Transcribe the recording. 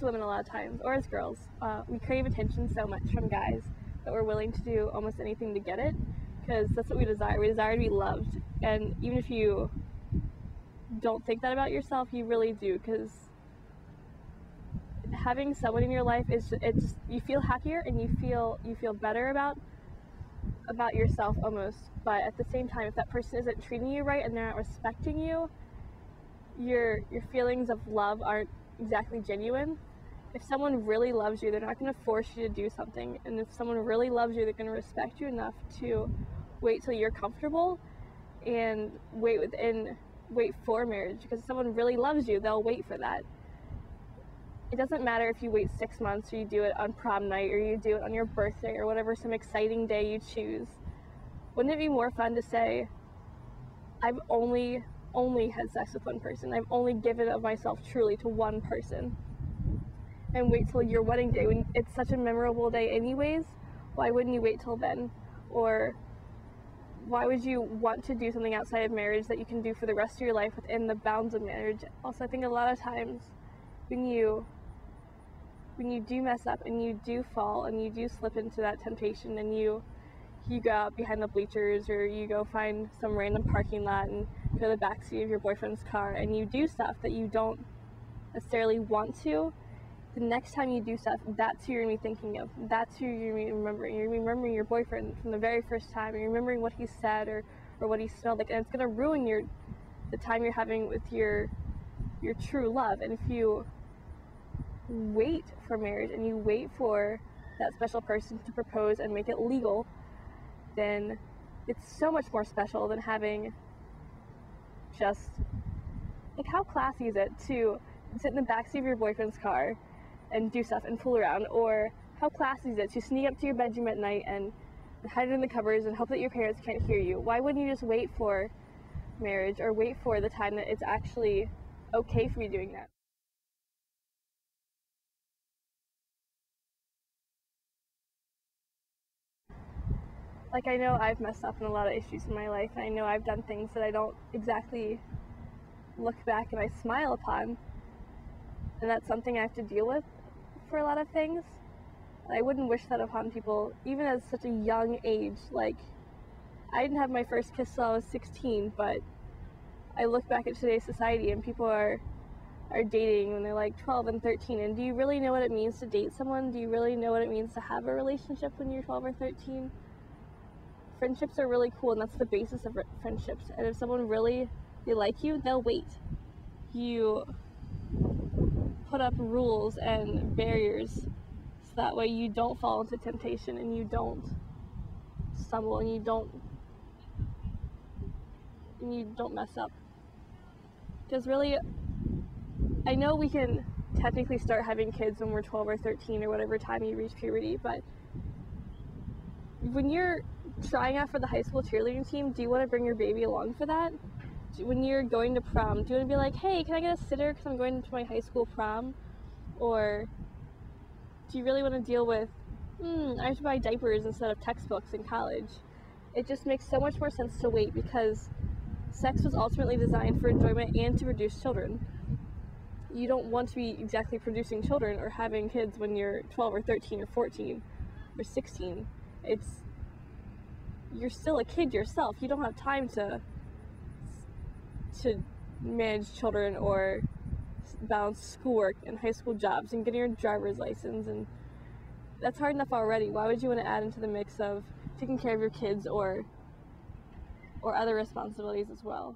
women a lot of times, or as girls, we crave attention so much from guys that we're willing to do almost anything to get it, because that's what we desire. We desire to be loved, and even if you don't think that about yourself, you really do, because having someone in your life it's you feel happier and you feel better about yourself almost. But at the same time, if that person isn't treating you right and they're not respecting you, your feelings of love aren't exactly genuine. If someone really loves you, they're not going to force you to do something. And if someone really loves you, they're going to respect you enough to wait till you're comfortable and wait for marriage. Because if someone really loves you, they'll wait for that. It doesn't matter if you wait 6 months, or you do it on prom night, or you do it on your birthday, or whatever, some exciting day you choose. Wouldn't it be more fun to say, I've only had sex with one person, I've only given of myself truly to one person, and wait till your wedding day when it's such a memorable day anyways? Why wouldn't you wait till then? Or why would you want to do something outside of marriage that you can do for the rest of your life within the bounds of marriage? Also, I think a lot of times when you do mess up and you do fall and you do slip into that temptation, and you go out behind the bleachers, or you go find some random parking lot and go to the backseat of your boyfriend's car, and you do stuff that you don't necessarily want to, the next time you do stuff, that's who you're going to be thinking of. That's who you're going to be remembering. You're going to be remembering your boyfriend from the very first time. You're remembering what he said or what he smelled like, and it's going to ruin the time you're having with your true love. And if you wait for marriage and you wait for that special person to propose and make it legal, then it's so much more special than having just, like, how classy is it to sit in the backseat of your boyfriend's car and do stuff and fool around? Or how classy is it to sneak up to your bedroom at night and hide it in the cupboards and hope that your parents can't hear you? Why wouldn't you just wait for marriage, or wait for the time that it's actually okay for you doing that? Like, I know I've messed up in a lot of issues in my life, and I know I've done things that I don't exactly look back and I smile upon, and that's something I have to deal with for a lot of things. And I wouldn't wish that upon people, even at such a young age. Like, I didn't have my first kiss till I was 16, but I look back at today's society and people are dating when they're like 12 and 13, and do you really know what it means to date someone? Do you really know what it means to have a relationship when you're 12 or 13? Friendships are really cool, and that's the basis of friendships. And if someone really, they like you, they'll wait. You put up rules and barriers so that way you don't fall into temptation, and you don't stumble, and you don't mess up. Because really, I know we can technically start having kids when we're 12 or 13 or whatever time you reach puberty, but when you're trying out for the high school cheerleading team, do you want to bring your baby along for that? When you're going to prom, do you want to be like, hey, can I get a sitter because I'm going to my high school prom? Or do you really want to deal with, I have to buy diapers instead of textbooks in college? It just makes so much more sense to wait, because sex was ultimately designed for enjoyment and to produce children. You don't want to be exactly producing children or having kids when you're 12 or 13 or 14 or 16. You're still a kid yourself. You don't have time to manage children or balance schoolwork and high school jobs and getting your driver's license, and that's hard enough already. Why would you want to add into the mix of taking care of your kids or other responsibilities as well?